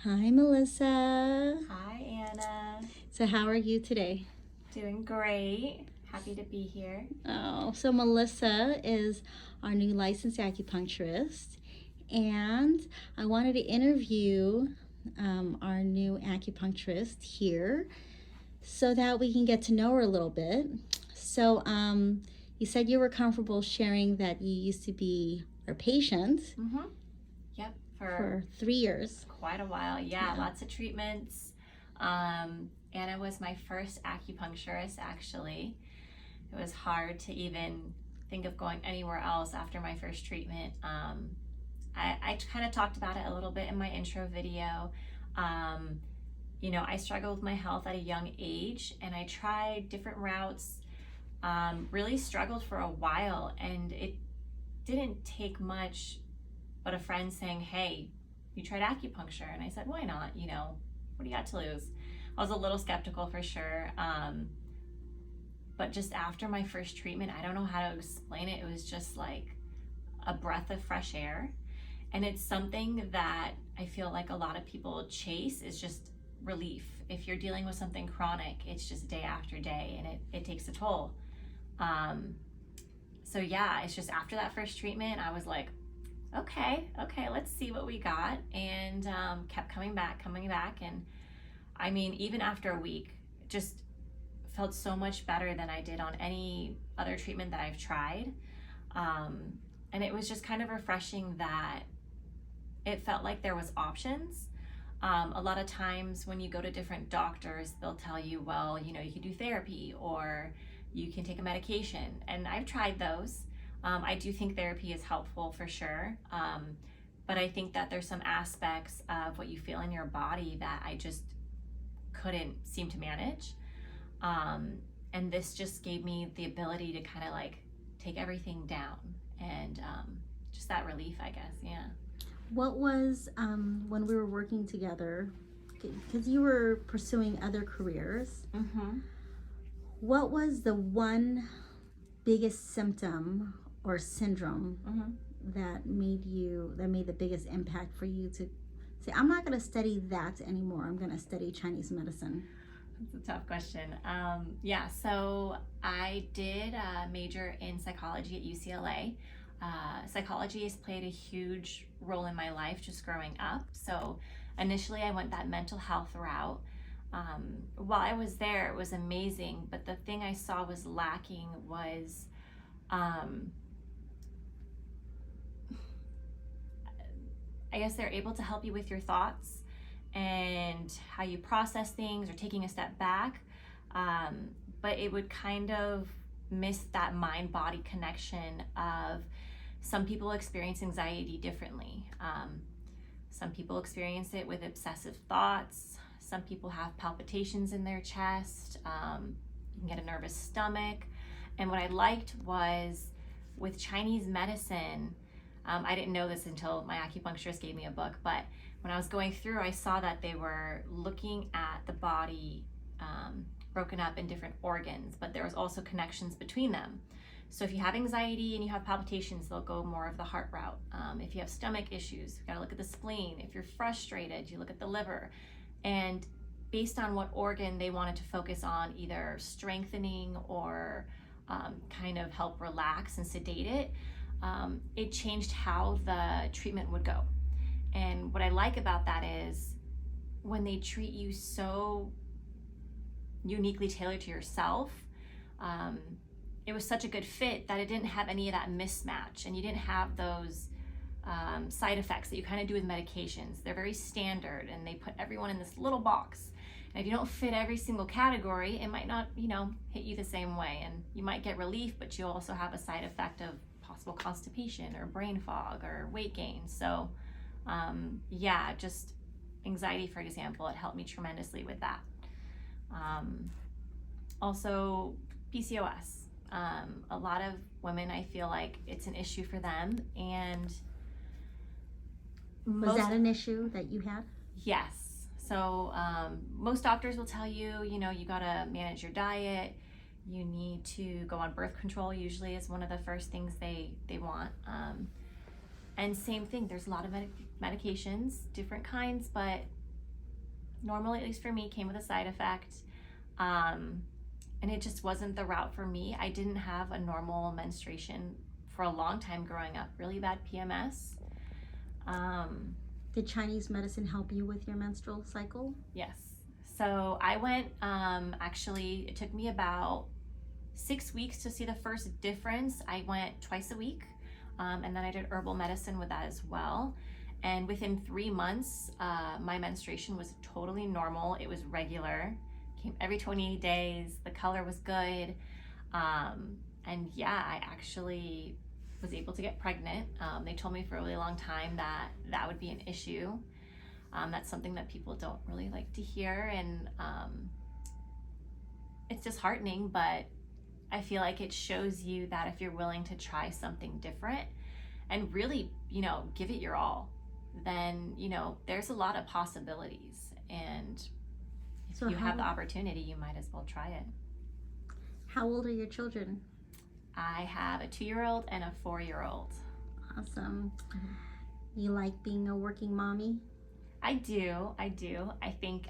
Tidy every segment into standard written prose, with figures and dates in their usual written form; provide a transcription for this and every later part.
Hi, Melissa. Hi, Anna. So, how are you today? Doing great. Happy to be here. Oh, so Melissa is our new licensed acupuncturist, and I wanted to interview our new acupuncturist here so that we can get to know her a little bit. So, you said you were comfortable sharing that you used to be our patient Yep, for 3 years. quite a while. Yeah, lots of treatments. Anna was my first acupuncturist, actually. It was hard to even think of going anywhere else after my first treatment. I kind of talked about it a little bit in my intro video. I struggled with my health at a young age, and I tried different routes. Really struggled for a while, and it didn't take much but a friend saying, "Hey, you tried acupuncture?" And I said, "Why not? What do you got to lose?" I was a little skeptical for sure. But just after my first treatment, I don't know how to explain it. It was just like a breath of fresh air. And it's something that I feel like a lot of people chase, is just relief. If you're dealing with something chronic, it's just day after day, and it takes a toll. So yeah, it's just after that first treatment, I was like, okay, let's see what we got. And kept coming back. And I mean, even after a week, just felt so much better than I did on any other treatment that I've tried. And it was just kind of refreshing that it felt like there was options. A lot of times when you go to different doctors, they'll tell you, well, you can do therapy or you can take a medication. And I've tried those. I do think therapy is helpful for sure. But I think that there's some aspects of what you feel in your body that I just couldn't seem to manage. And this just gave me the ability to kind of like take everything down and just that relief, I guess. Yeah. What was, when we were working together, because you were pursuing other careers, what was the one biggest symptom or syndrome that made the biggest impact for you to say, I'm not going to study that anymore, I'm going to study Chinese medicine? That's a tough question. So I did major in psychology at UCLA. Psychology has played a huge role in my life just growing up. So initially I went that mental health route. While I was there, it was amazing, but the thing I saw was lacking was I guess they're able to help you with your thoughts and how you process things or taking a step back. But it would kind of miss that mind-body connection of some people experience anxiety differently. Some people experience it with obsessive thoughts. Some people have palpitations in their chest. You can get a nervous stomach. And what I liked was with Chinese medicine, I didn't know this until my acupuncturist gave me a book, but when I was going through, I saw that they were looking at the body broken up in different organs, but there was also connections between them. So if you have anxiety and you have palpitations, they'll go more of the heart route. If you have stomach issues, you gotta look at the spleen. If you're frustrated, you look at the liver. And based on what organ they wanted to focus on, either strengthening or kind of help relax and sedate it, it changed how the treatment would go. And what I like about that is when they treat you so uniquely tailored to yourself, it was such a good fit that it didn't have any of that mismatch, and you didn't have those side effects that you kind of do with medications. They're very standard, and they put everyone in this little box. And if you don't fit every single category, it might not, hit you the same way. And you might get relief, but you also have a side effect of possible constipation or brain fog or weight gain. So just anxiety, for example, it helped me tremendously with that. Also PCOS. A lot of women, I feel like it's an issue for them. And was that an issue that you had? Yes. So most doctors will tell you, you gotta manage your diet. You need to go on birth control, usually is one of the first things they want. And same thing, there's a lot of medications, different kinds, but Normal, at least for me, came with a side effect. And it just wasn't the route for me. I didn't have a normal menstruation for a long time growing up, really bad PMS. Did Chinese medicine help you with your menstrual cycle? Yes. So I went, actually, it took me about 6 weeks to see the first difference. I went twice a week, and then I did herbal medicine with that as well. And within 3 months, my menstruation was totally normal. It was regular, came every 28 days. The color was good. And yeah, I actually was able to get pregnant. They told me for a really long time that that would be an issue. That's something that people don't really like to hear. And it's disheartening, but I feel like it shows you that if you're willing to try something different and really, give it your all, then, there's a lot of possibilities. And if you have the opportunity, you might as well try it. How old are your children? I have a 2-year-old and a 4-year-old. Awesome. You like being a working mommy? I do. I think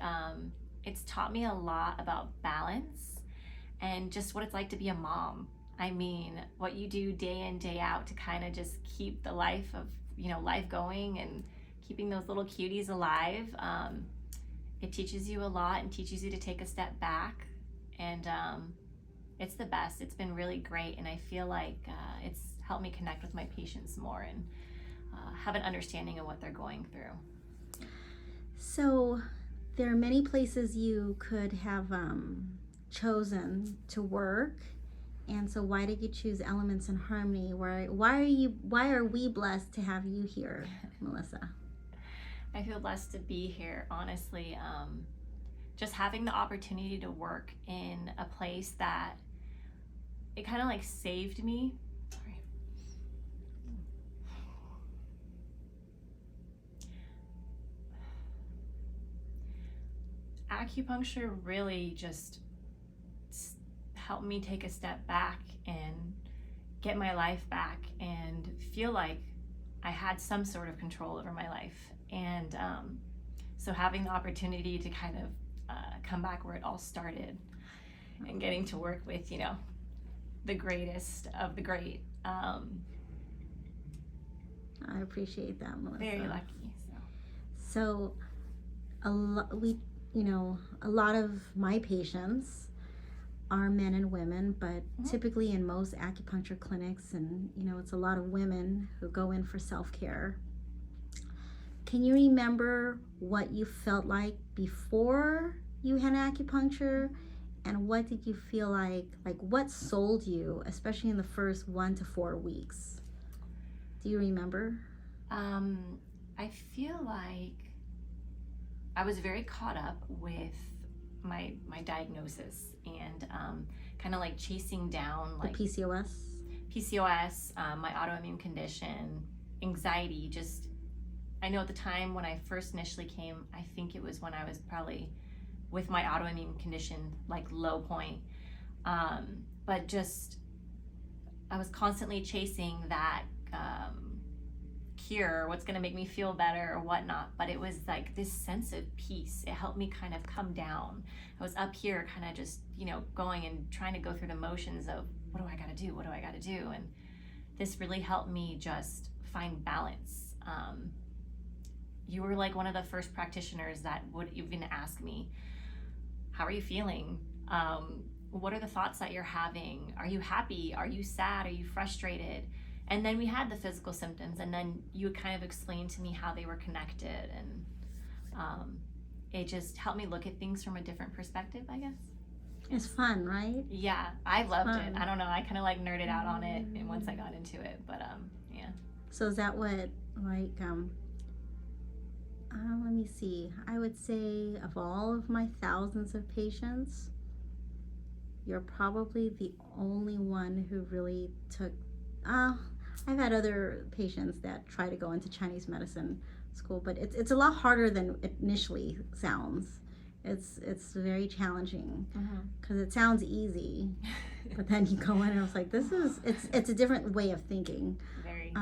it's taught me a lot about balance and just what it's like to be a mom. I mean, what you do day in, day out to kind of just keep the life going and keeping those little cuties alive. It teaches you a lot and teaches you to take a step back. And it's the best. It's been really great. And I feel like it's helped me connect with my patients more and have an understanding of what they're going through. So there are many places you could have chosen to work. And so why did you choose Elements in Harmony? Why are we blessed to have you here, Melisa? I feel blessed to be here, honestly. Just having the opportunity to work in a place that it kind of like saved me. Sorry. Acupuncture really just helped me take a step back and get my life back and feel like I had some sort of control over my life. And so having the opportunity to kind of come back where it all started and getting to work with, the greatest of the great. I appreciate that, Melisa. Very lucky. So a lot of my patients are men and women, but typically in most acupuncture clinics, and it's a lot of women who go in for self-care. Can you remember what you felt like before you had acupuncture, and what did you feel like what sold you, especially in the first 1 to 4 weeks? Do you remember? I feel like I was very caught up with my diagnosis and kind of like chasing down like the PCOS, my autoimmune condition, anxiety. Just, I know at the time when I first initially came, I think it was when I was probably with my autoimmune condition, like low point. But just, I was constantly chasing that cure, what's going to make me feel better or whatnot. But it was like this sense of peace. It helped me kind of come down. I was up here kind of just, going and trying to go through the motions of what do I got to do? What do I got to do? And this really helped me just find balance. You were like one of the first practitioners that would even ask me, how are you feeling? What are the thoughts that you're having? Are you happy? Are you sad? Are you frustrated? And then we had the physical symptoms, and then you would kind of explain to me how they were connected, and it just helped me look at things from a different perspective, I guess. It's fun, right? Yeah, I loved it. I don't know, I kind of like nerded out on it and once I got into it, but yeah. So is that what, like, let me see, I would say of all of my thousands of patients, you're probably the only one who really took, I've had other patients that try to go into Chinese medicine school, but it's a lot harder than it initially sounds. It's very challenging because it sounds easy, but then you go in and it's like, it's a different way of thinking. Very.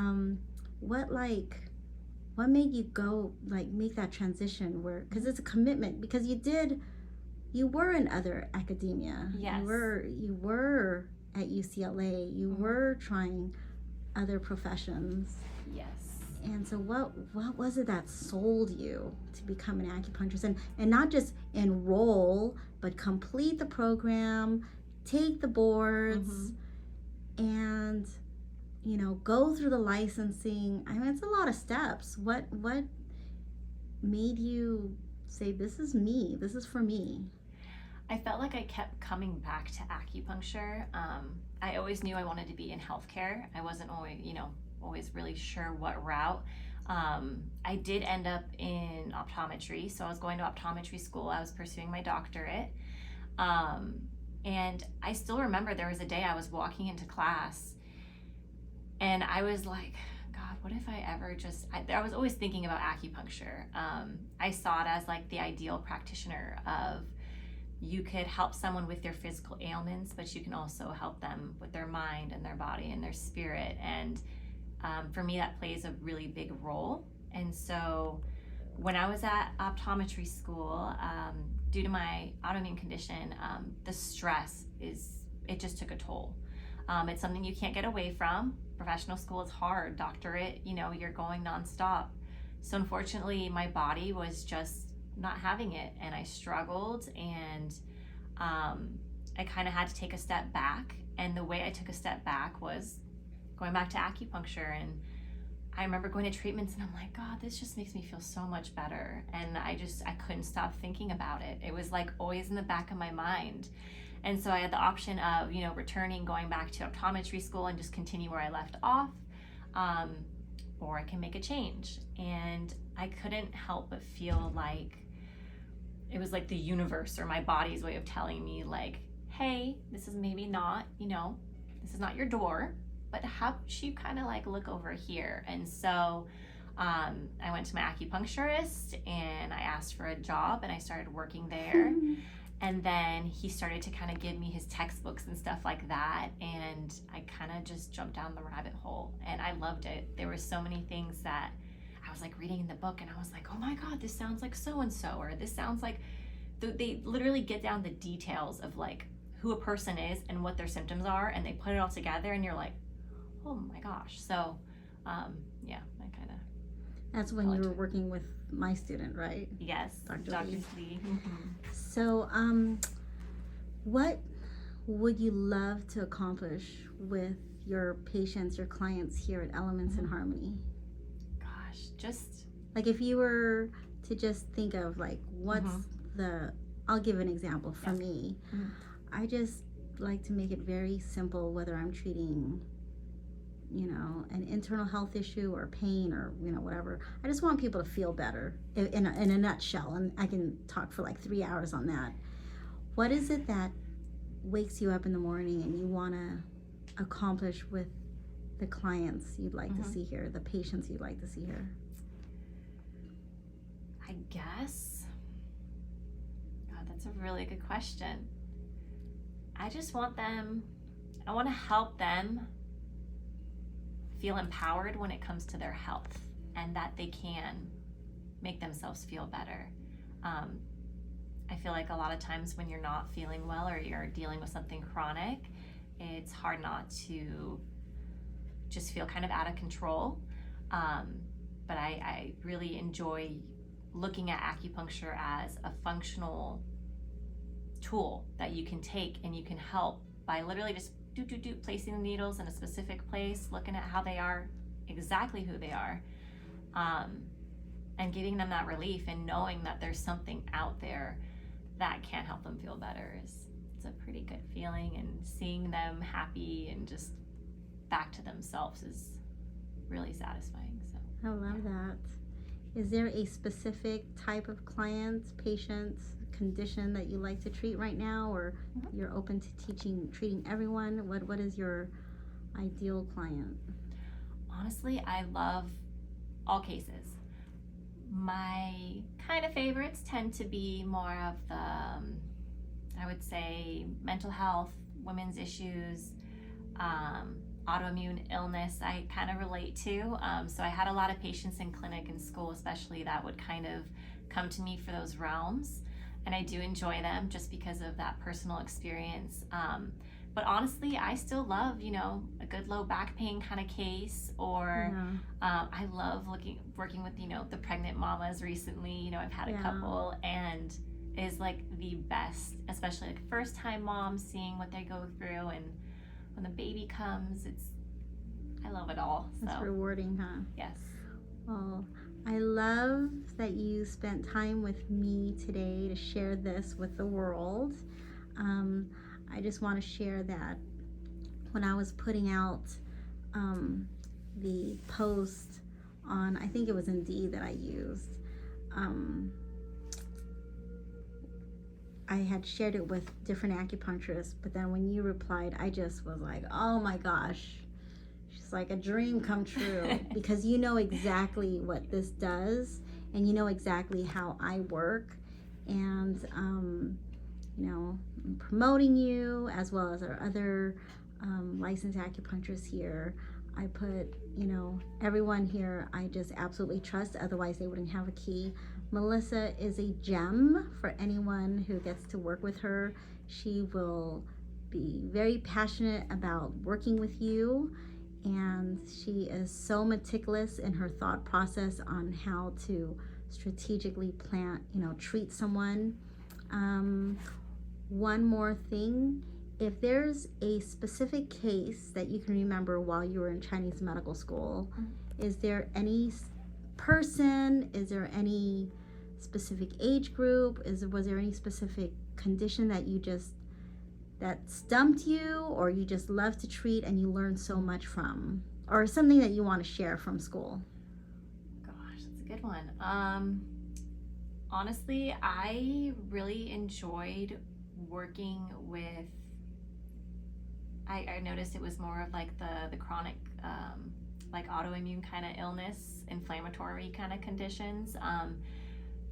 what made you go, like, make that transition where, because it's a commitment, because you were in other academia. Yes. You were at UCLA. You were trying other professions. Yes. And so what was it that sold you to become an acupuncturist, and not just enroll, but complete the program, take the boards, and go through the licensing? I mean, it's a lot of steps. What made you say, this is me, this is for me? I felt like I kept coming back to acupuncture. I always knew I wanted to be in healthcare. I wasn't always really sure what route. I did end up in optometry, so I was going to optometry school. I was pursuing my doctorate. And I still remember there was a day I was walking into class and I was like, God, what if I ever I was always thinking about acupuncture. I saw it as like the ideal practitioner of, you could help someone with their physical ailments, but you can also help them with their mind and their body and their spirit. And for me, that plays a really big role. And so when I was at optometry school, due to my autoimmune condition, the stress it just took a toll. It's something you can't get away from. Professional school is hard. Doctorate, you're going nonstop. So unfortunately, my body was just not having it, and I struggled, and I kind of had to take a step back. And the way I took a step back was going back to acupuncture. And I remember going to treatments and I'm like, God, this just makes me feel so much better. And I couldn't stop thinking about it. It was like always in the back of my mind. And so I had the option of, returning, going back to optometry school and just continue where I left off, or I can make a change. And I couldn't help but feel like it was like the universe or my body's way of telling me, like, hey, this is maybe not, this is not your door, but how about you kind of like look over here? And so I went to my acupuncturist and I asked for a job and I started working there. And then he started to kind of give me his textbooks and stuff like that. And I kind of just jumped down the rabbit hole and I loved it. There were so many things that I was like reading in the book and I was like, oh my God, this sounds like so-and-so, or this sounds like, they literally get down the details of like who a person is and what their symptoms are, and they put it all together and you're like, oh my gosh. So yeah, I kind of. That's when you were working with my student, right? Yes, Dr. Lee. So what would you love to accomplish with your patients, your clients here at Elements in Harmony? Just like, if you were to just think of like what's I'll give an example for me. I just like to make it very simple, whether I'm treating an internal health issue or pain or whatever. I just want people to feel better in a nutshell, and I can talk for like 3 hours on that. What is it that wakes you up in the morning and you want to accomplish with the clients you'd like to see here, the patients you'd like to see here? I guess, God, that's a really good question. I want to help them feel empowered when it comes to their health, and that they can make themselves feel better. I feel like a lot of times when you're not feeling well or you're dealing with something chronic, it's hard not to just feel kind of out of control. But I really enjoy looking at acupuncture as a functional tool that you can take and you can help by literally just placing the needles in a specific place, looking at how they are, exactly who they are, and giving them that relief and knowing that there's something out there that can help them feel better. It's a pretty good feeling, and seeing them happy and just back to themselves is really satisfying. So I love that. Is there a specific type of client, patient, condition that you like to treat right now, or you're open to treating everyone? What is your ideal client? Honestly, I love all cases. My kind of favorites tend to be more of the, I would say, mental health, women's issues, autoimmune illness I kind of relate to. So I had a lot of patients in clinic and school, especially, that would kind of come to me for those realms. And I do enjoy them just because of that personal experience. But honestly, I still love, a good low back pain kind of case, or I love working with, the pregnant mamas recently. I've had a couple, and it is like the best, especially like first time moms, seeing what they go through, and when the baby comes, I love it all. So. It's rewarding, huh? Yes. Well, I love that you spent time with me today to share this with the world. I just want to share that when I was putting out the post on, I think it was Indeed that I used, I had shared it with different acupuncturists, but then when you replied, I just was like, oh my gosh, she's like a dream come true, because you know exactly what this does, and you know exactly how I work, and promoting you as well as our other licensed acupuncturists here. I put, everyone here I just absolutely trust, otherwise they wouldn't have a key. Melisa is a gem for anyone who gets to work with her. She will be very passionate about working with you, and she is so meticulous in her thought process on how to strategically treat someone. One more thing, if there's a specific case that you can remember while you were in Chinese medical school, is there any person, is there any specific age group, was there any specific condition that stumped you, or you just love to treat and you learned so much from, or something that you want to share from school? Gosh, that's a good one. Honestly, I really enjoyed working with, I noticed it was more of like the chronic, like autoimmune kind of illness, inflammatory kind of conditions,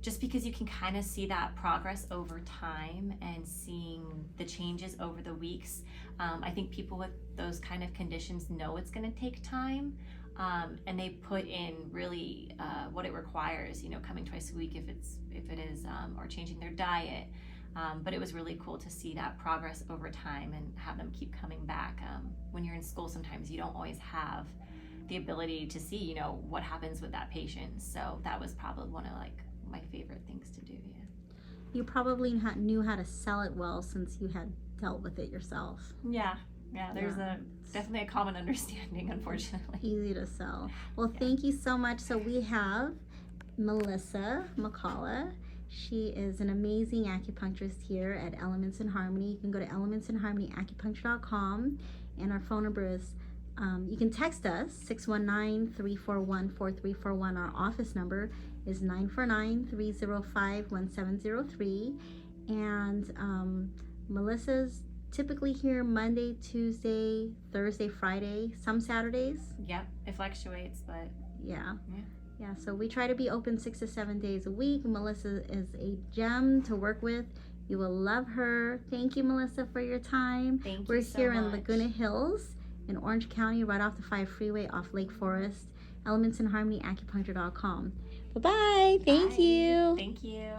just because you can kind of see that progress over time and seeing the changes over the weeks. I think people with those kind of conditions know it's going to take time, and they put in really what it requires, coming twice a week if it is, or changing their diet. But it was really cool to see that progress over time and have them keep coming back. When you're in school, sometimes you don't always have the ability to see, what happens with that patient. So that was probably one of my favorite things to do. Yeah. You probably knew how to sell it well since you had dealt with it yourself. Yeah. There's definitely a common understanding, unfortunately. Easy to sell. Well, thank you so much. So we have Melisa McCalla. She is an amazing acupuncturist here at Elements in Harmony. You can go to elementsinharmonyacupuncture.com, and our phone number is, you can text us, 619-341-4341. Our office number is 949-305-1703. And Melissa's typically here Monday, Tuesday, Thursday, Friday, some Saturdays. Yep, it fluctuates, but yeah, so we try to be open 6 to 7 days a week. Melisa is a gem to work with. You will love her. Thank you, Melisa, for your time. Thank you We're so here much. in Laguna Hills in Orange County, right off the 5 freeway off Lake Forest. Elementsinharmonyacupuncture.com. Bye-bye. Thank you. Thank you.